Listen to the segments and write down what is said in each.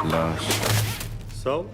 Lush. So?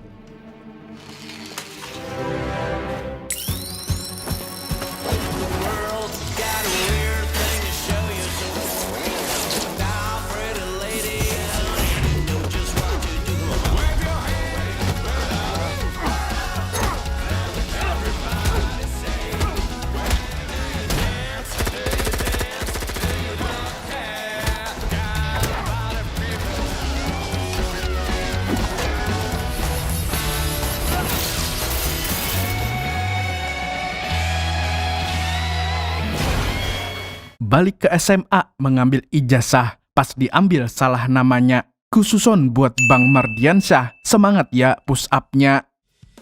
Balik ke SMA mengambil ijazah, pas diambil salah namanya. Khususon buat Bang Mardiansyah, semangat ya push up-nya.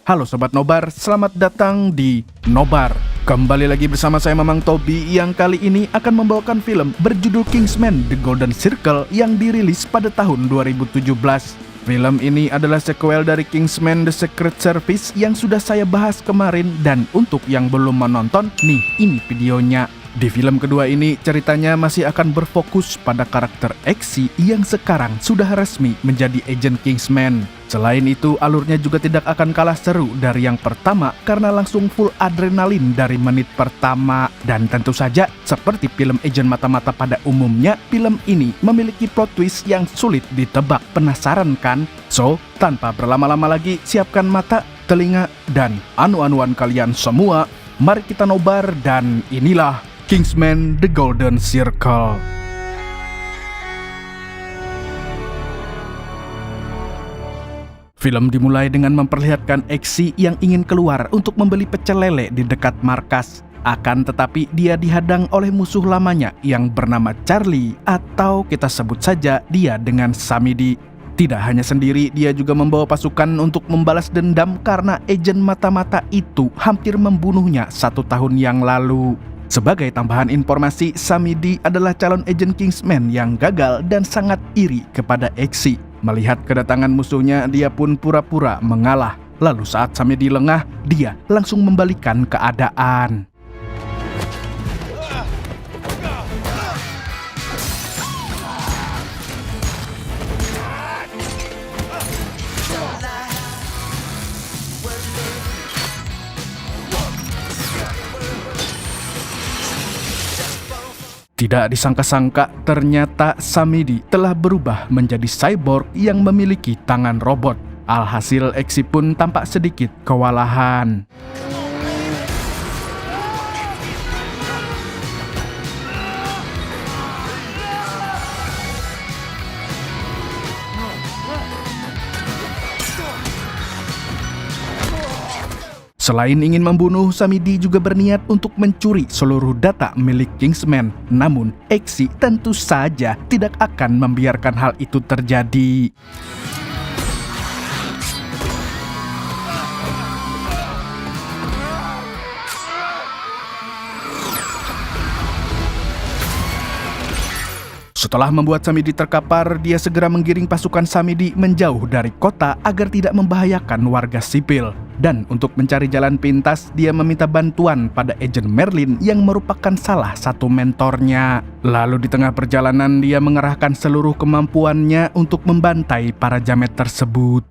Halo Sobat Nobar, selamat datang di Nobar. Kembali lagi bersama saya Mamang Tobi yang kali ini akan membawakan film berjudul Kingsman: The Golden Circle yang dirilis pada tahun 2017. Film ini adalah sequel dari Kingsman: The Secret Service yang sudah saya bahas kemarin, dan untuk yang belum menonton, nih ini videonya. Di film kedua ini, ceritanya masih akan berfokus pada karakter Exi yang sekarang sudah resmi menjadi agen Kingsman. Selain itu, alurnya juga tidak akan kalah seru dari yang pertama karena langsung full adrenalin dari menit pertama. Dan tentu saja, seperti film Agen Mata-Mata pada umumnya, film ini memiliki plot twist yang sulit ditebak. Penasaran kan? So, tanpa berlama-lama lagi, siapkan mata, telinga, dan anu-anuan kalian semua. Mari kita nobar, dan inilah Kingsman: The Golden Circle. Film dimulai dengan memperlihatkan Exi yang ingin keluar untuk membeli pecel lele di dekat markas. Akan tetapi dia dihadang oleh musuh lamanya yang bernama Charlie, atau kita sebut saja dia dengan Samidi. Tidak hanya sendiri, dia juga membawa pasukan untuk membalas dendam karena agen Mata-Mata itu hampir membunuhnya 1 tahun yang lalu. Sebagai tambahan informasi, Samidi adalah calon agen Kingsman yang gagal dan sangat iri kepada Exi. Melihat kedatangan musuhnya, dia pun pura-pura mengalah. Lalu saat Samidi lengah, dia langsung membalikan keadaan. Tidak disangka-sangka, ternyata Samidi telah berubah menjadi cyborg yang memiliki tangan robot. Alhasil Exi pun tampak sedikit kewalahan. Selain ingin membunuh, Samidi juga berniat untuk mencuri seluruh data milik Kingsman. Namun, Exi tentu saja tidak akan membiarkan hal itu terjadi. Setelah membuat Samidi terkapar, dia segera menggiring pasukan Samidi menjauh dari kota agar tidak membahayakan warga sipil. Dan untuk mencari jalan pintas, dia meminta bantuan pada agen Merlin yang merupakan salah satu mentornya. Lalu di tengah perjalanan, dia mengerahkan seluruh kemampuannya untuk membantai para jamet tersebut.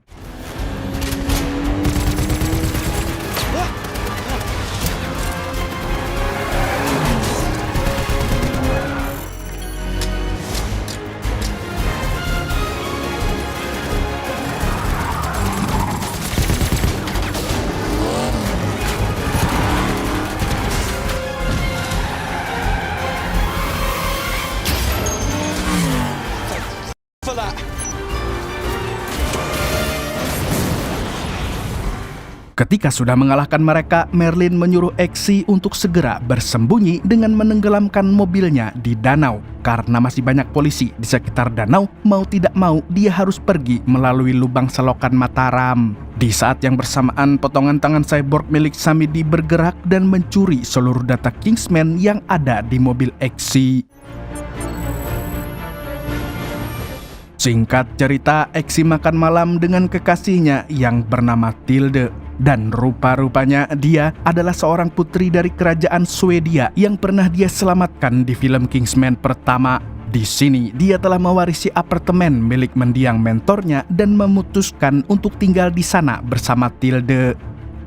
Ketika sudah mengalahkan mereka, Merlin menyuruh Exi untuk segera bersembunyi dengan menenggelamkan mobilnya di danau. Karena masih banyak polisi di sekitar danau, mau tidak mau dia harus pergi melalui lubang selokan Mataram. Di saat yang bersamaan, potongan tangan cyborg milik Samidi bergerak dan mencuri seluruh data Kingsman yang ada di mobil Exi. Singkat cerita, Exi makan malam dengan kekasihnya yang bernama Tilde. Dan rupa-rupanya dia adalah seorang putri dari kerajaan Swedia yang pernah dia selamatkan di film Kingsman pertama. Di sini, dia telah mewarisi apartemen milik mendiang mentornya dan memutuskan untuk tinggal di sana bersama Tilde.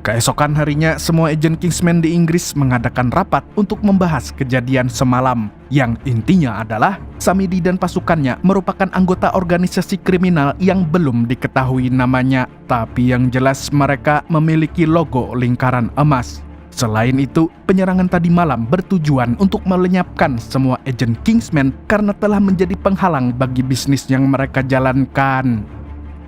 Keesokan harinya, semua agen Kingsman di Inggris mengadakan rapat untuk membahas kejadian semalam, yang intinya adalah Samidi dan pasukannya merupakan anggota organisasi kriminal yang belum diketahui namanya, tapi yang jelas mereka memiliki logo lingkaran emas. Selain itu, penyerangan tadi malam bertujuan untuk melenyapkan semua agen Kingsman karena telah menjadi penghalang bagi bisnis yang mereka jalankan.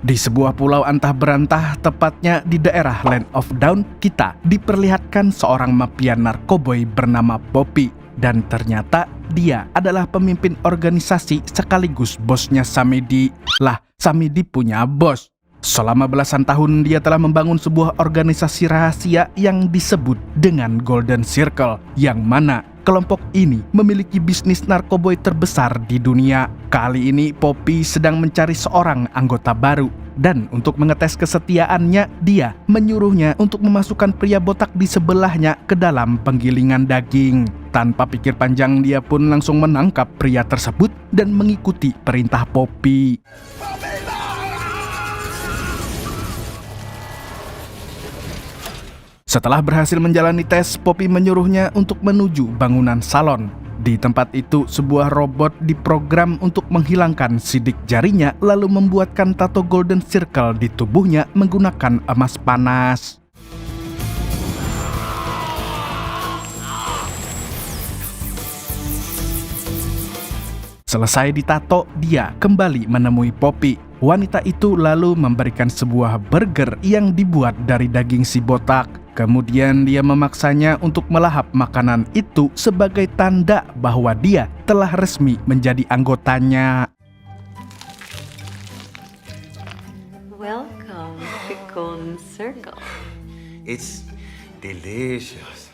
Di sebuah pulau antah berantah, tepatnya di daerah Land of Dawn, kita diperlihatkan seorang mafia narkoboy bernama Poppy. Dan ternyata dia adalah pemimpin organisasi sekaligus bosnya Samidi. Lah, Samidi punya bos. Selama belasan tahun dia telah membangun sebuah organisasi rahasia yang disebut dengan Golden Circle, yang mana kelompok ini memiliki bisnis narkoboy terbesar di dunia. Kali ini Poppy sedang mencari seorang anggota baru, dan untuk mengetes kesetiaannya, dia menyuruhnya untuk memasukkan pria botak di sebelahnya ke dalam penggilingan daging. Tanpa pikir panjang, dia pun langsung menangkap pria tersebut dan mengikuti perintah Poppy. Setelah berhasil menjalani tes, Poppy menyuruhnya untuk menuju bangunan salon. Di tempat itu, sebuah robot diprogram untuk menghilangkan sidik jarinya lalu membuatkan tato Golden Circle di tubuhnya menggunakan emas panas. Selesai ditato, dia kembali menemui Poppy. Wanita itu lalu memberikan sebuah burger yang dibuat dari daging si botak. Kemudian dia memaksanya untuk melahap makanan itu sebagai tanda bahwa dia telah resmi menjadi anggotanya. Welcome to Golden Circle. It's delicious.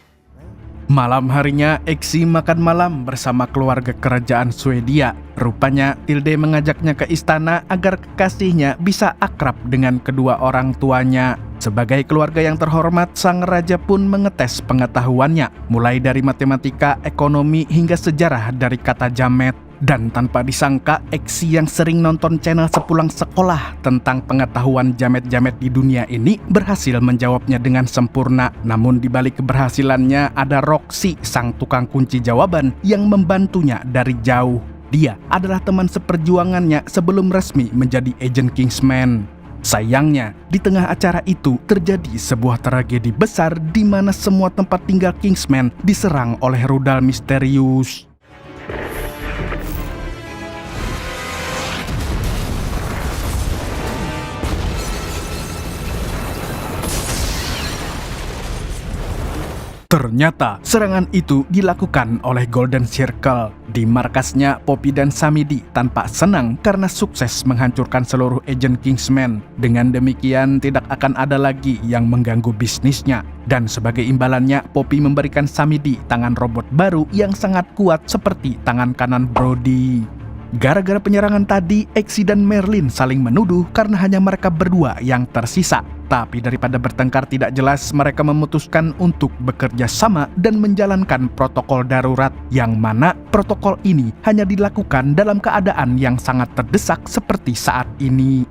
Malam harinya, Exi makan malam bersama keluarga kerajaan Swedia. Rupanya, Tilde mengajaknya ke istana agar kekasihnya bisa akrab dengan kedua orang tuanya. Sebagai keluarga yang terhormat, sang raja pun mengetes pengetahuannya, mulai dari matematika, ekonomi, hingga sejarah dari kata jamet. Dan tanpa disangka, Exi yang sering nonton channel sepulang sekolah tentang pengetahuan jamet-jamet di dunia ini berhasil menjawabnya dengan sempurna. Namun di balik keberhasilannya ada Roxy, sang tukang kunci jawaban yang membantunya dari jauh. Dia adalah teman seperjuangannya sebelum resmi menjadi agen Kingsman. Sayangnya, di tengah acara itu terjadi sebuah tragedi besar di mana semua tempat tinggal Kingsman diserang oleh rudal misterius. Ternyata serangan itu dilakukan oleh Golden Circle. Di markasnya, Poppy dan Samidi tampak senang karena sukses menghancurkan seluruh agen Kingsman. Dengan demikian, tidak akan ada lagi yang mengganggu bisnisnya. Dan sebagai imbalannya, Poppy memberikan Samidi tangan robot baru yang sangat kuat seperti tangan kanan Brody. Gara-gara penyerangan tadi, Exi dan Merlin saling menuduh karena hanya mereka berdua yang tersisa. Tapi daripada bertengkar tidak jelas, mereka memutuskan untuk bekerja sama dan menjalankan protokol darurat, yang mana protokol ini hanya dilakukan dalam keadaan yang sangat terdesak seperti saat ini.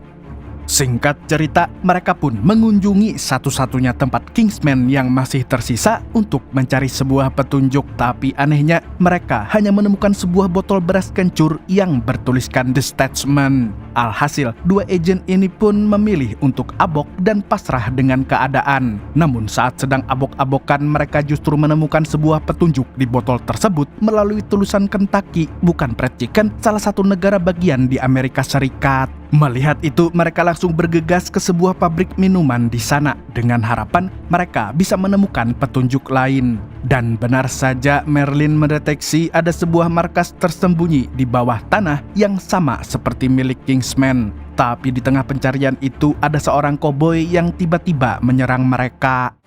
Singkat cerita, mereka pun mengunjungi satu-satunya tempat Kingsman yang masih tersisa untuk mencari sebuah petunjuk. Tapi anehnya, mereka hanya menemukan sebuah botol beras kencur yang bertuliskan The Statesman. Alhasil, dua agen ini pun memilih untuk abok dan pasrah dengan keadaan. Namun saat sedang abok-abokan, mereka justru menemukan sebuah petunjuk di botol tersebut melalui tulisan Kentucky, bukan Fried Chicken, salah satu negara bagian di Amerika Serikat. Melihat itu, mereka langsung bergegas ke sebuah pabrik minuman di sana dengan harapan mereka bisa menemukan petunjuk lain. Dan benar saja, Merlin mendeteksi ada sebuah markas tersembunyi di bawah tanah yang sama seperti milik Kingsman. Tapi di tengah pencarian itu ada seorang koboi yang tiba-tiba menyerang mereka.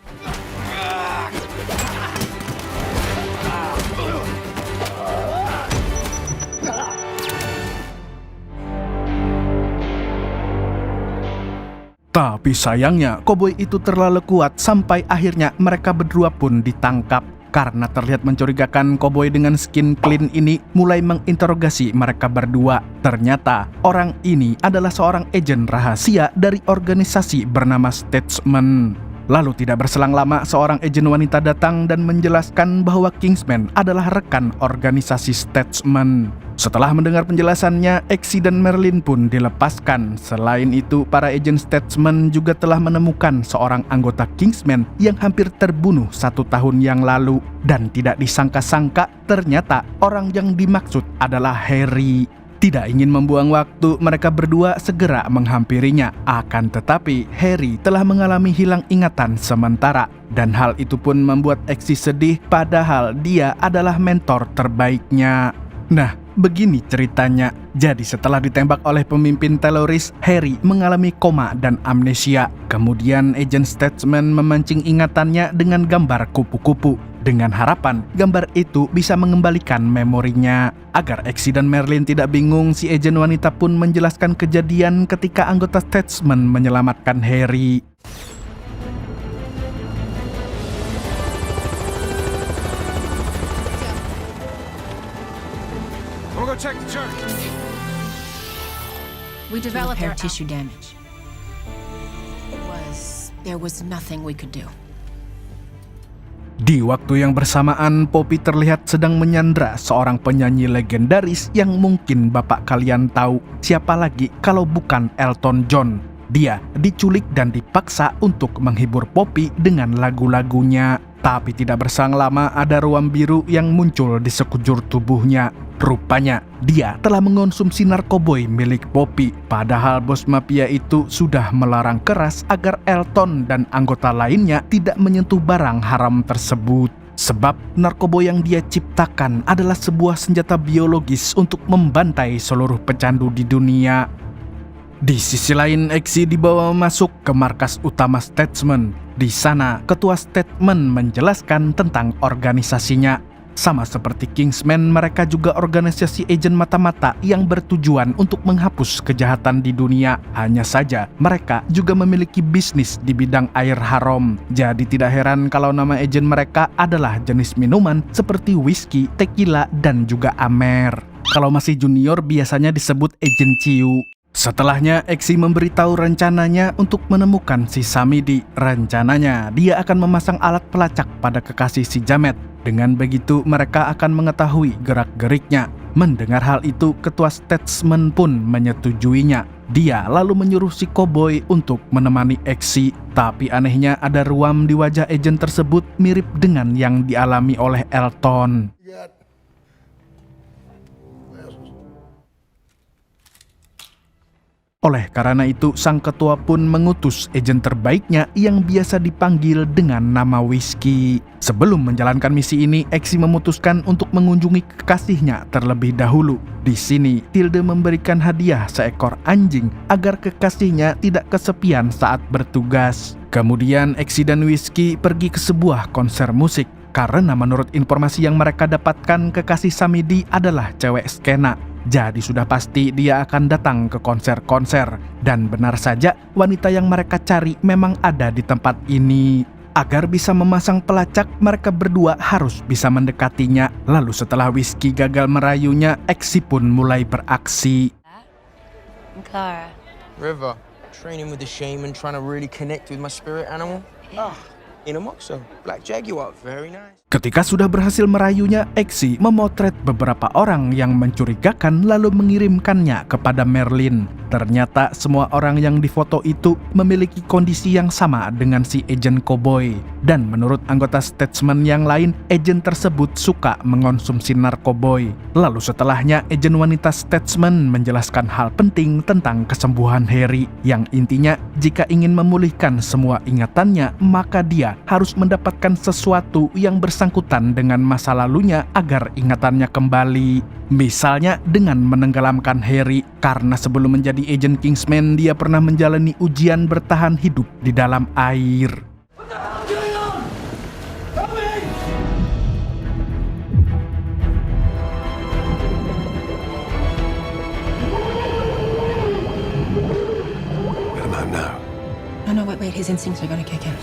Tapi sayangnya, koboi itu terlalu kuat sampai akhirnya mereka berdua pun ditangkap. Karena terlihat mencurigakan, koboi dengan skin clean ini mulai menginterogasi mereka berdua. Ternyata orang ini adalah seorang agen rahasia dari organisasi bernama Statesman. Lalu tidak berselang lama, seorang agen wanita datang dan menjelaskan bahwa Kingsman adalah rekan organisasi Statesman. Setelah mendengar penjelasannya, Exi dan Merlin pun dilepaskan. Selain itu, para agen Statesman juga telah menemukan seorang anggota Kingsman yang hampir terbunuh 1 tahun yang lalu. Dan tidak disangka-sangka, ternyata orang yang dimaksud adalah Harry. Tidak ingin membuang waktu, mereka berdua segera menghampirinya. Akan tetapi, Harry telah mengalami hilang ingatan sementara. Dan hal itu pun membuat Exi sedih, padahal dia adalah mentor terbaiknya. Nah, begini ceritanya. Jadi setelah ditembak oleh pemimpin teroris, Harry mengalami koma dan amnesia. Kemudian agen Statesman memancing ingatannya dengan gambar kupu-kupu, dengan harapan gambar itu bisa mengembalikan memorinya. Agar Exi dan Merlin tidak bingung, si agen wanita pun menjelaskan kejadian ketika anggota Statesman menyelamatkan Harry. Go check the church. We developed Repair our tissue damage. There was nothing we could do. Di waktu yang bersamaan, Poppy terlihat sedang menyandra seorang penyanyi legendaris yang mungkin bapak kalian tahu. Siapa lagi kalau bukan Elton John. Dia diculik dan dipaksa untuk menghibur Poppy dengan lagu-lagunya. Tapi tidak berselang lama ada ruam biru yang muncul di sekujur tubuhnya. Rupanya dia telah mengonsumsi narkoboy milik Poppy. Padahal bos mafia itu sudah melarang keras agar Elton dan anggota lainnya tidak menyentuh barang haram tersebut. Sebab narkoboy yang dia ciptakan adalah sebuah senjata biologis untuk membantai seluruh pecandu di dunia. Di sisi lain, Exi dibawa masuk ke markas utama Statesman. Di sana, ketua Statesman menjelaskan tentang organisasinya. Sama seperti Kingsman, mereka juga organisasi agen mata-mata yang bertujuan untuk menghapus kejahatan di dunia. Hanya saja, mereka juga memiliki bisnis di bidang air haram. Jadi tidak heran kalau nama agen mereka adalah jenis minuman seperti whisky, tequila, dan juga amer. Kalau masih junior, biasanya disebut agen ciu. Setelahnya, Exi memberitahu rencananya untuk menemukan si Samidi. Rencananya, dia akan memasang alat pelacak pada kekasih si Jamet. Dengan begitu, mereka akan mengetahui gerak-geriknya. Mendengar hal itu, ketua Statesman pun menyetujuinya. Dia lalu menyuruh si koboi untuk menemani Exi. Tapi anehnya ada ruam di wajah agen tersebut mirip dengan yang dialami oleh Elton. Oleh karena itu, sang ketua pun mengutus agen terbaiknya yang biasa dipanggil dengan nama Whiskey. Sebelum menjalankan misi ini, Exi memutuskan untuk mengunjungi kekasihnya terlebih dahulu. Di sini, Tilde memberikan hadiah seekor anjing agar kekasihnya tidak kesepian saat bertugas. Kemudian, Exi dan Whiskey pergi ke sebuah konser musik. Karena menurut informasi yang mereka dapatkan, kekasih Samidi adalah cewek skena. Jadi sudah pasti dia akan datang ke konser-konser. Dan benar saja, wanita yang mereka cari memang ada di tempat ini. Agar bisa memasang pelacak, mereka berdua harus bisa mendekatinya. Lalu setelah Whiskey gagal merayunya, Exi pun mulai beraksi. Clara. River, training with the shaman, trying to really connect with my spirit animal. In a moxo, black jaguar, very nice. Ketika sudah berhasil merayunya, Exi memotret beberapa orang yang mencurigakan lalu mengirimkannya kepada Merlin. Ternyata semua orang yang difoto itu memiliki kondisi yang sama dengan si agen koboi. Dan menurut anggota Statesman yang lain, agen tersebut suka mengonsumsi narkoboy. Lalu setelahnya, agen wanita Statesman menjelaskan hal penting tentang kesembuhan Harry. Yang intinya, jika ingin memulihkan semua ingatannya, maka dia harus mendapatkan sesuatu yang bersangkutan dengan masa lalunya agar ingatannya kembali. Misalnya dengan menenggelamkan Harry, karena sebelum menjadi agen Kingsman, dia pernah menjalani ujian bertahan hidup di dalam air. Let him out now. No, wait, his instincts are gonna kick in.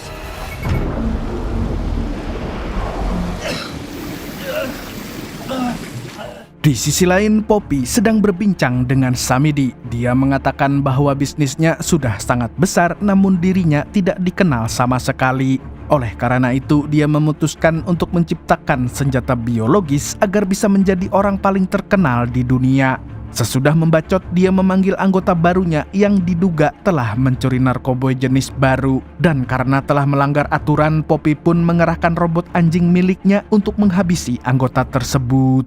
Di sisi lain, Poppy sedang berbincang dengan Samidi. Dia mengatakan bahwa bisnisnya sudah sangat besar namun dirinya tidak dikenal sama sekali. Oleh karena itu, dia memutuskan untuk menciptakan senjata biologis agar bisa menjadi orang paling terkenal di dunia. Sesudah membacot, dia memanggil anggota barunya yang diduga telah mencuri narkoboy jenis baru. Dan karena telah melanggar aturan, Poppy pun mengerahkan robot anjing miliknya untuk menghabisi anggota tersebut.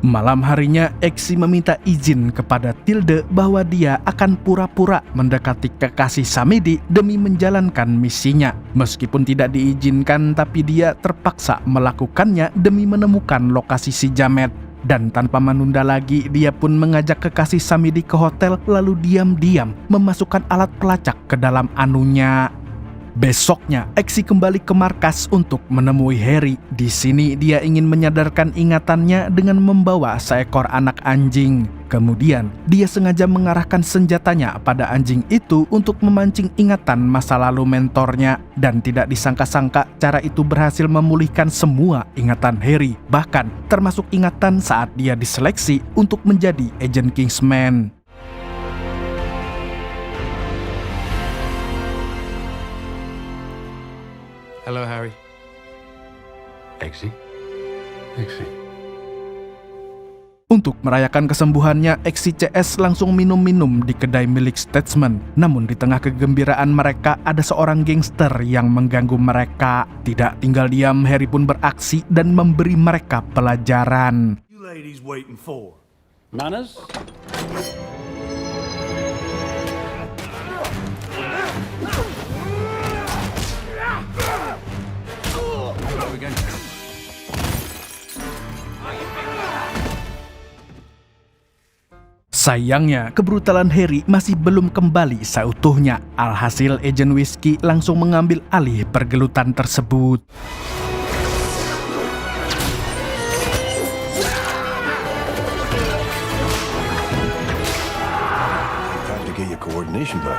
Malam harinya, Exi meminta izin kepada Tilde bahwa dia akan pura-pura mendekati kekasih Samidi demi menjalankan misinya. Meskipun tidak diizinkan, tapi dia terpaksa melakukannya demi menemukan lokasi si Jamet. Dan tanpa menunda lagi, dia pun mengajak kekasih Samidi ke hotel lalu diam-diam memasukkan alat pelacak ke dalam anunya. Besoknya, Exi kembali ke markas untuk menemui Harry. Di sini dia ingin menyadarkan ingatannya dengan membawa seekor anak anjing. Kemudian, dia sengaja mengarahkan senjatanya pada anjing itu untuk memancing ingatan masa lalu mentornya. Dan tidak disangka-sangka, cara itu berhasil memulihkan semua ingatan Harry. Bahkan, termasuk ingatan saat dia diseleksi untuk menjadi agen Kingsman. Hello, Harry. Exi? Untuk merayakan kesembuhannya, Exi CS langsung minum-minum di kedai milik Statesman. Namun di tengah kegembiraan mereka, ada seorang gangster yang mengganggu mereka. Tidak tinggal diam, Harry pun beraksi dan memberi mereka pelajaran. You ladies waiting for? Manners? Sayangnya, kebrutalan Harry masih belum kembali seutuhnya. Alhasil, Agen Whiskey langsung mengambil alih pergelutan tersebut. Time to get your coordination back.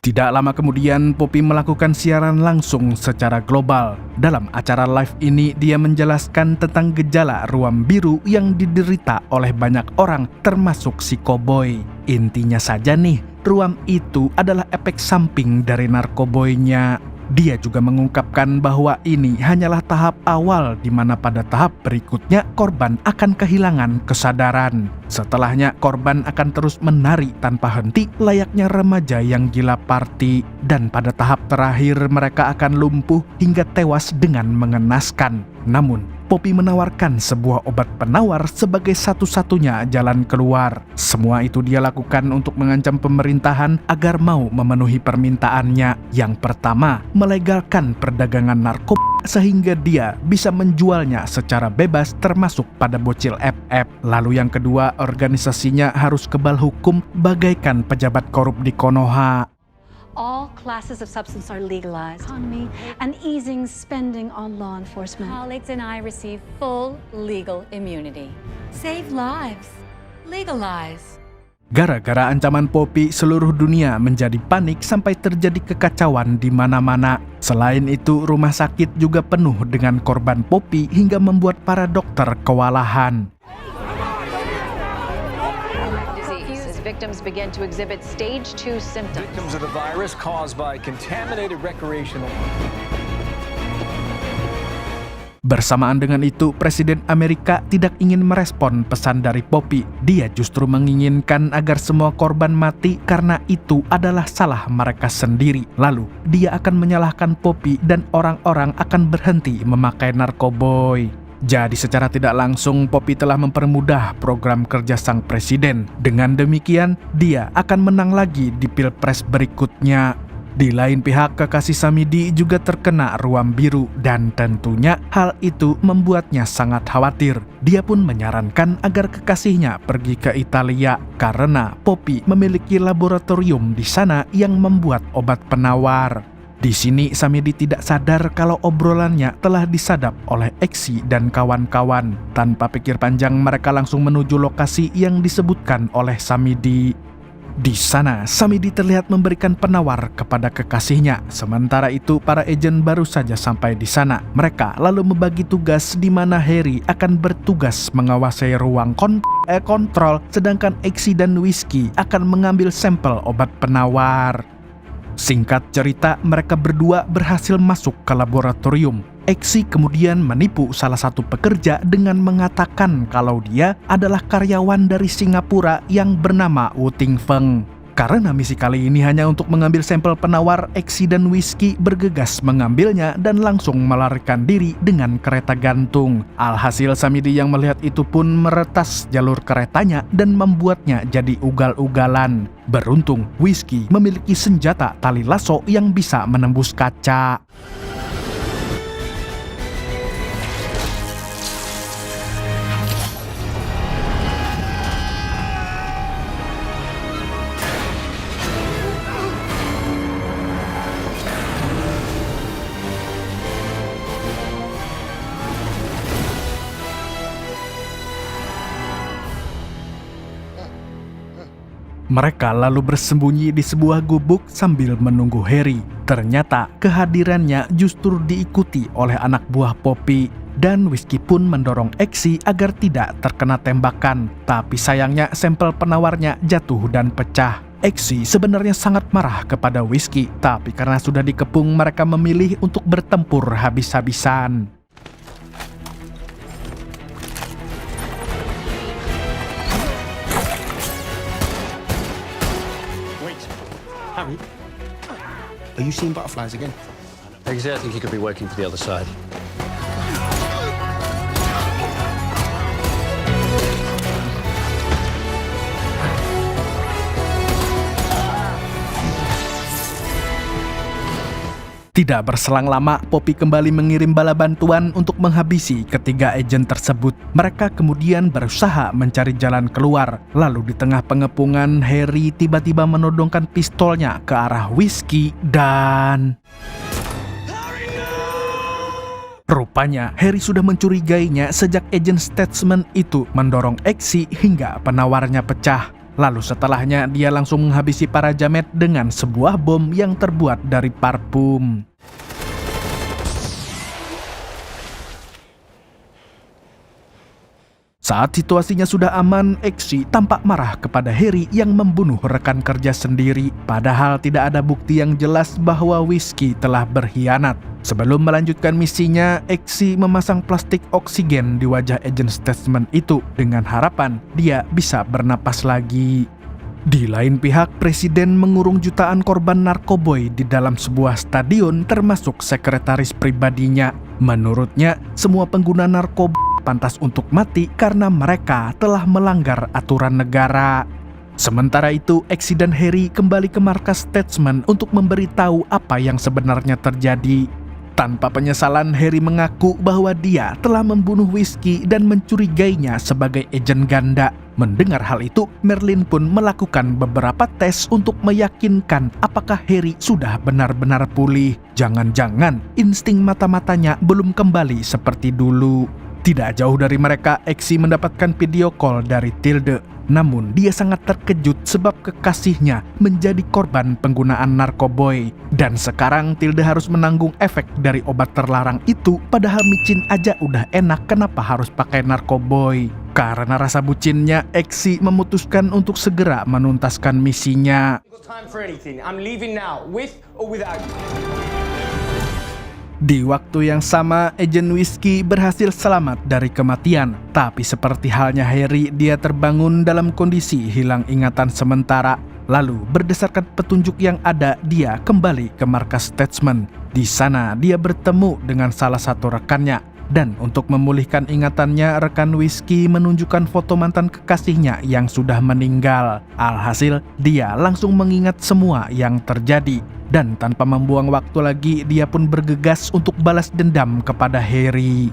Tidak lama kemudian, Poppy melakukan siaran langsung secara global. Dalam acara live ini, dia menjelaskan tentang gejala ruam biru yang diderita oleh banyak orang, termasuk si koboi. Intinya saja nih, ruam itu adalah efek samping dari narkoboynya. Dia juga mengungkapkan bahwa ini hanyalah tahap awal di mana pada tahap berikutnya korban akan kehilangan kesadaran. Setelahnya korban akan terus menari tanpa henti layaknya remaja yang gila party. Dan pada tahap terakhir mereka akan lumpuh hingga tewas dengan mengenaskan. Namun, Poppy menawarkan sebuah obat penawar sebagai satu-satunya jalan keluar. Semua itu dia lakukan untuk mengancam pemerintahan agar mau memenuhi permintaannya. Yang pertama, melegalkan perdagangan narkoba sehingga dia bisa menjualnya secara bebas termasuk pada bocil FF. Lalu yang kedua, organisasinya harus kebal hukum bagaikan pejabat korup di Konoha. All classes of substance are legalized. Economy and easing spending on law enforcement. Colleagues and I receive full legal immunity. Save lives. Legalize. Gara-gara ancaman Poppy, seluruh dunia menjadi panik sampai terjadi kekacauan di mana-mana. Selain itu, rumah sakit juga penuh dengan korban Poppy hingga membuat para dokter kewalahan. Victims begin to exhibit stage 2 symptoms. Victims of the virus caused by contaminated recreational. Bersamaan dengan itu, Presiden Amerika tidak ingin merespon pesan dari Poppy. Dia justru menginginkan agar semua korban mati karena itu adalah salah mereka sendiri. Lalu, dia akan menyalahkan Poppy dan orang-orang akan berhenti memakai narkoboy. Jadi secara tidak langsung, Poppy telah mempermudah program kerja sang presiden. Dengan demikian, dia akan menang lagi di pilpres berikutnya. Di lain pihak, kekasih Samidi juga terkena ruam biru dan tentunya hal itu membuatnya sangat khawatir. Dia pun menyarankan agar kekasihnya pergi ke Italia karena Poppy memiliki laboratorium di sana yang membuat obat penawar. Di sini Samedi tidak sadar kalau obrolannya telah disadap oleh Exi dan kawan-kawan. Tanpa pikir panjang mereka langsung menuju lokasi yang disebutkan oleh Samedi. Di sana, Samedi terlihat memberikan penawar kepada kekasihnya. Sementara itu, para agen baru saja sampai di sana. Mereka lalu membagi tugas di mana Harry akan bertugas mengawasi ruang kontrol, sedangkan Exi dan Whiskey akan mengambil sampel obat penawar. Singkat cerita, mereka berdua berhasil masuk ke laboratorium. Exi kemudian menipu salah satu pekerja dengan mengatakan kalau dia adalah karyawan dari Singapura yang bernama Wu Ting Feng. Karena misi kali ini hanya untuk mengambil sampel penawar, Exi dan Whiskey bergegas mengambilnya dan langsung melarikan diri dengan kereta gantung. Alhasil Samedi yang melihat itu pun meretas jalur keretanya dan membuatnya jadi ugal-ugalan. Beruntung, Whiskey memiliki senjata tali lasso yang bisa menembus kaca. Mereka lalu bersembunyi di sebuah gubuk sambil menunggu Harry. Ternyata kehadirannya justru diikuti oleh anak buah Poppy. Dan Whiskey pun mendorong Exi agar tidak terkena tembakan. Tapi sayangnya sampel penawarnya jatuh dan pecah. Exi sebenarnya sangat marah kepada Whiskey. Tapi karena sudah dikepung, mereka memilih untuk bertempur habis-habisan. Harry, are you seeing butterflies again? Exit, I think he could be working for the other side. Tidak berselang lama, Poppy kembali mengirim bala bantuan untuk menghabisi ketiga agen tersebut. Mereka kemudian berusaha mencari jalan keluar. Lalu di tengah pengepungan, Harry tiba-tiba menodongkan pistolnya ke arah Whiskey dan... Rupanya, Harry sudah mencurigainya sejak agen Statesman itu mendorong Exi hingga penawarnya pecah. Lalu setelahnya dia langsung menghabisi para jamet dengan sebuah bom yang terbuat dari parfum. Saat situasinya sudah aman, Exi tampak marah kepada Harry yang membunuh rekan kerja sendiri. Padahal tidak ada bukti yang jelas bahwa Whiskey telah berkhianat. Sebelum melanjutkan misinya, Exi memasang plastik oksigen di wajah agen Statesman itu dengan harapan dia bisa bernapas lagi. Di lain pihak, Presiden mengurung jutaan korban narkoboy di dalam sebuah stadion termasuk sekretaris pribadinya. Menurutnya, semua pengguna narkoba pantas untuk mati karena mereka telah melanggar aturan negara. Sementara itu, Exi dan Harry kembali ke markas Statesman untuk memberitahu apa yang sebenarnya terjadi. Tanpa penyesalan, Harry mengaku bahwa dia telah membunuh Whiskey dan mencurigainya sebagai agen ganda. Mendengar hal itu, Merlin pun melakukan beberapa tes untuk meyakinkan apakah Harry sudah benar-benar pulih. Jangan-jangan insting mata-matanya belum kembali seperti dulu. Tidak jauh dari mereka, Exi mendapatkan video call dari Tilde. Namun dia sangat terkejut sebab kekasihnya menjadi korban penggunaan narkoboy. Dan sekarang Tilde harus menanggung efek dari obat terlarang itu. Padahal micin aja udah enak, kenapa harus pakai narkoboy? Karena rasa bucinnya, Exi memutuskan untuk segera menuntaskan misinya. Di waktu yang sama, agen Whiskey berhasil selamat dari kematian. Tapi seperti halnya Harry, dia terbangun dalam kondisi hilang ingatan sementara. Lalu, berdasarkan petunjuk yang ada, dia kembali ke markas Statesman. Di sana, dia bertemu dengan salah satu rekannya. Dan untuk memulihkan ingatannya, rekan Whiskey menunjukkan foto mantan kekasihnya yang sudah meninggal. Alhasil, dia langsung mengingat semua yang terjadi. Dan tanpa membuang waktu lagi, dia pun bergegas untuk balas dendam kepada Harry.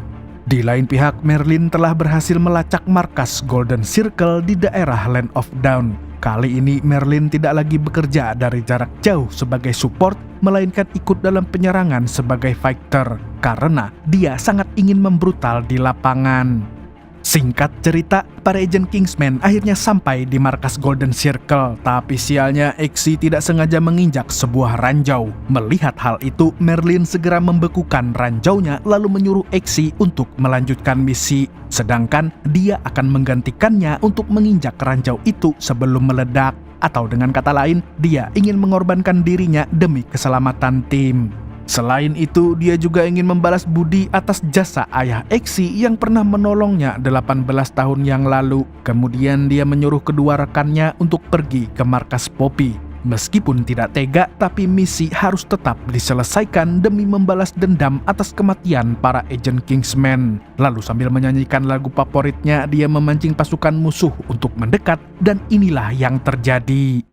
Di lain pihak, Merlin telah berhasil melacak markas Golden Circle di daerah Land of Dawn. Kali ini Merlin tidak lagi bekerja dari jarak jauh sebagai support, melainkan ikut dalam penyerangan sebagai fighter, karena dia sangat ingin membrutal di lapangan. Singkat cerita, para agen Kingsman akhirnya sampai di markas Golden Circle, tapi sialnya Exe tidak sengaja menginjak sebuah ranjau. Melihat hal itu, Merlin segera membekukan ranjaunya lalu menyuruh Exe untuk melanjutkan misi. Sedangkan dia akan menggantikannya untuk menginjak ranjau itu sebelum meledak. Atau dengan kata lain, dia ingin mengorbankan dirinya demi keselamatan tim. Selain itu, dia juga ingin membalas budi atas jasa ayah Exe yang pernah menolongnya 18 tahun yang lalu. Kemudian dia menyuruh kedua rekannya untuk pergi ke markas Poppy. Meskipun tidak tega, tapi misi harus tetap diselesaikan demi membalas dendam atas kematian para agen Kingsman. Lalu sambil menyanyikan lagu favoritnya, dia memancing pasukan musuh untuk mendekat, dan inilah yang terjadi.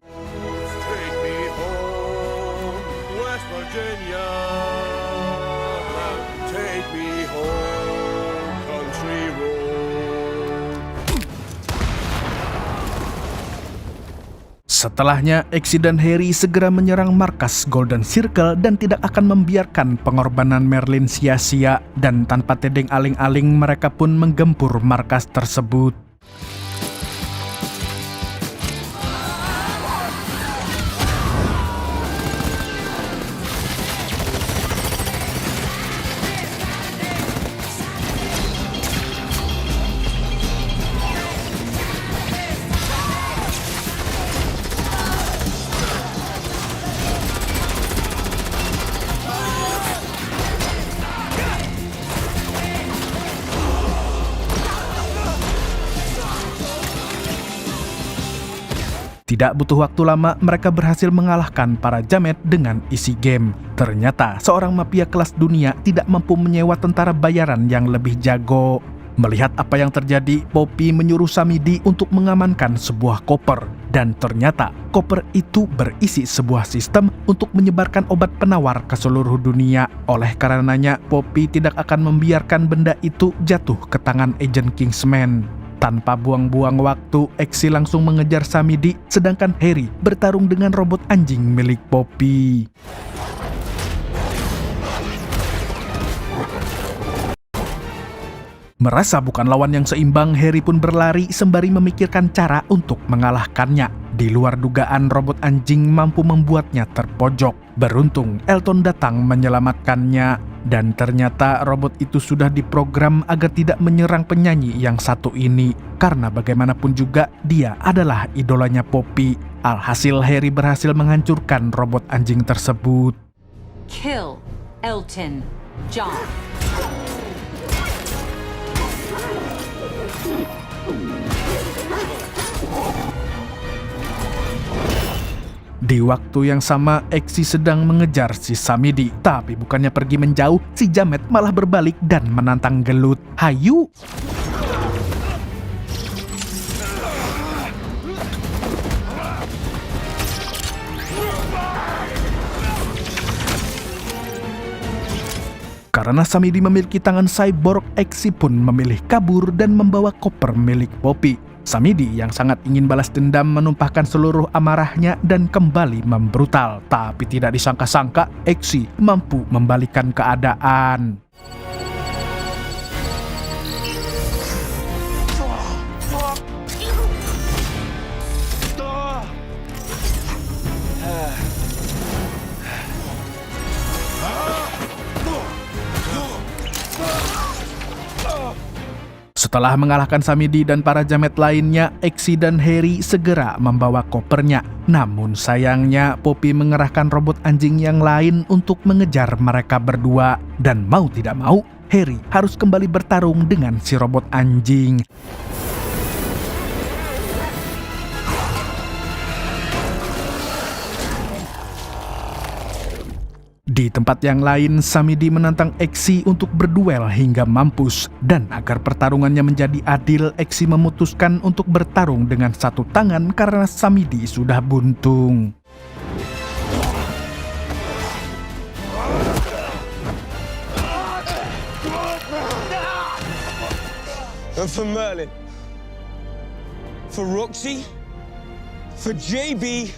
Take me home, West Virginia. Take me home, country road. Setelahnya, Exe dan Harry segera menyerang markas Golden Circle dan tidak akan membiarkan pengorbanan Merlin sia-sia, dan tanpa tedeng aling-aling mereka pun menggempur markas tersebut. Tidak butuh waktu lama, mereka berhasil mengalahkan para jamet dengan isi game. Ternyata, seorang mafia kelas dunia tidak mampu menyewa tentara bayaran yang lebih jago. Melihat apa yang terjadi, Poppy menyuruh Samidi untuk mengamankan sebuah koper. Dan ternyata, koper itu berisi sebuah sistem untuk menyebarkan obat penawar ke seluruh dunia. Oleh karenanya, Poppy tidak akan membiarkan benda itu jatuh ke tangan agen Kingsman. Tanpa buang-buang waktu, Exe langsung mengejar Samidi, sedangkan Harry bertarung dengan robot anjing milik Poppy. Merasa bukan lawan yang seimbang, Harry pun berlari sembari memikirkan cara untuk mengalahkannya. Di luar dugaan, robot anjing mampu membuatnya terpojok. Beruntung, Elton datang menyelamatkannya. Dan ternyata robot itu sudah diprogram agar tidak menyerang penyanyi yang satu ini. Karena bagaimanapun juga, dia adalah idolanya Poppy. Alhasil, Harry berhasil menghancurkan robot anjing tersebut. Kill Elton John. Di waktu yang sama, Exe sedang mengejar si Samidi. Tapi bukannya pergi menjauh, si jamet malah berbalik dan menantang gelut. Hayu! Karena Samidi memiliki tangan cyborg, Exe pun memilih kabur dan membawa koper milik Poppy. Samidi yang sangat ingin balas dendam menumpahkan seluruh amarahnya dan kembali membrutal. Tapi tidak disangka-sangka, Exe mampu membalikan keadaan. Setelah mengalahkan Samidi dan para jamet lainnya, Exe dan Harry segera membawa kopernya. Namun sayangnya, Poppy mengerahkan robot anjing yang lain untuk mengejar mereka berdua. Dan mau tidak mau, Harry harus kembali bertarung dengan si robot anjing. Di tempat yang lain, Samidi menantang Exe untuk berduel hingga mampus. Dan agar pertarungannya menjadi adil, Exe memutuskan untuk bertarung dengan satu tangan karena Samidi sudah buntung. and for Merlin. For Roxy, for JB,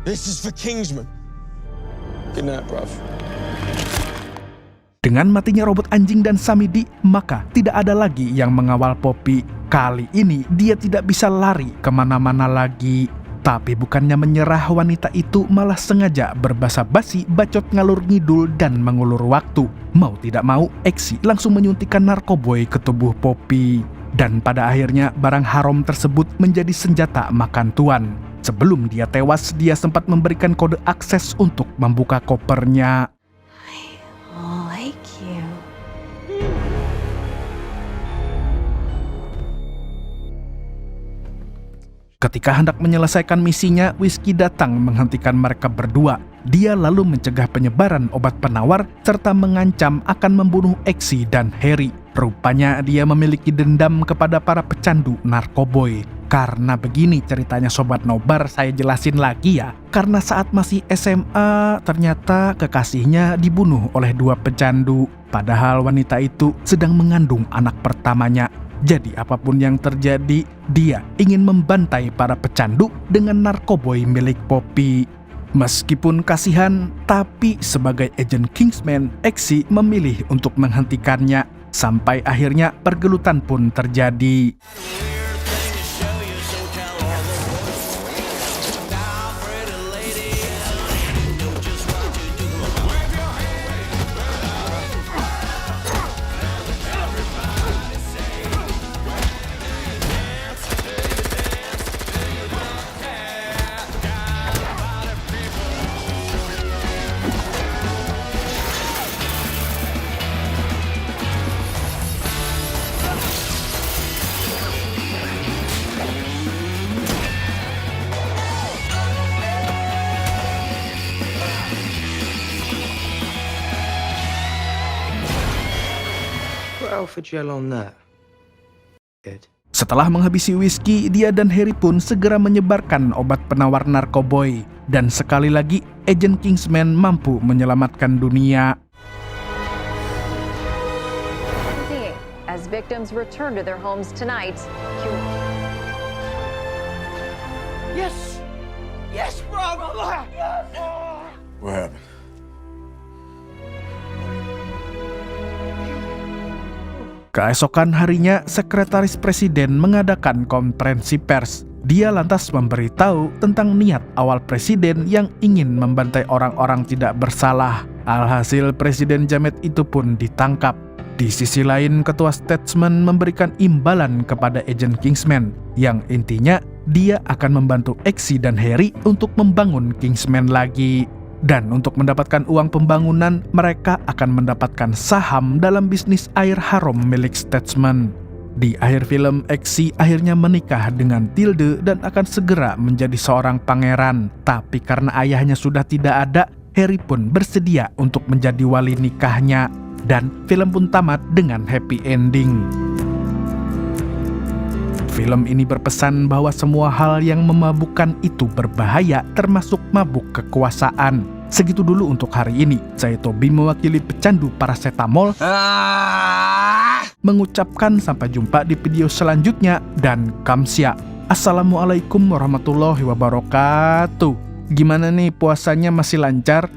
this is for Kingsman. Good night, bruv. Dengan matinya robot anjing dan Samidi, maka tidak ada lagi yang mengawal Poppy. Kali ini dia tidak bisa lari kemana-mana lagi. Tapi bukannya menyerah, wanita itu malah sengaja berbasa-basi, bacot ngalur ngidul dan mengulur waktu. Mau tidak mau, Exi langsung menyuntikkan narkoboy ke tubuh Poppy. Dan pada akhirnya barang haram tersebut menjadi senjata makan tuan. Sebelum dia tewas, dia sempat memberikan kode akses untuk membuka kopernya. Ketika hendak menyelesaikan misinya, Whiskey datang menghentikan mereka berdua. Dia lalu mencegah penyebaran obat penawar serta mengancam akan membunuh Exi dan Harry. Rupanya dia memiliki dendam kepada para pecandu narkoboy. Karena begini ceritanya Sobat Nobar, saya jelasin lagi ya. Karena saat masih SMA, ternyata kekasihnya dibunuh oleh 2 pecandu. Padahal wanita itu sedang mengandung anak pertamanya. Jadi apapun yang terjadi, dia ingin membantai para pecandu dengan narkoboy milik Poppy. Meskipun kasihan, tapi sebagai agen Kingsman, Exi memilih untuk menghentikannya. Sampai akhirnya pergelutan pun terjadi. Put alpha gel on that. Good. Setelah menghabisi Whiskey, dia dan Harry pun segera menyebarkan obat penawar narkoboy. Dan sekali lagi, agen Kingsman mampu menyelamatkan dunia. As victims return to their homes tonight. Yes! Yes, bro! Yes! What happened? Keesokan harinya, Sekretaris Presiden mengadakan konferensi pers. Dia lantas memberitahu tentang niat awal Presiden yang ingin membantai orang-orang tidak bersalah. Alhasil Presiden jamet itu pun ditangkap. Di sisi lain, Ketua Statesman memberikan imbalan kepada agen Kingsman, yang intinya dia akan membantu Exi dan Harry untuk membangun Kingsman lagi. Dan untuk mendapatkan uang pembangunan, mereka akan mendapatkan saham dalam bisnis air haram milik Statesman. Di akhir film, Exi akhirnya menikah dengan Tilde dan akan segera menjadi seorang pangeran. Tapi karena ayahnya sudah tidak ada, Harry pun bersedia untuk menjadi wali nikahnya. Dan film pun tamat dengan happy ending. Film ini berpesan bahwa semua hal yang memabukkan itu berbahaya, termasuk mabuk kekuasaan. Segitu dulu untuk hari ini. Saya Tobi mewakili pecandu paracetamol. Mengucapkan sampai jumpa di video selanjutnya dan kamsia. Assalamualaikum warahmatullahi wabarakatuh. Gimana nih puasanya, masih lancar?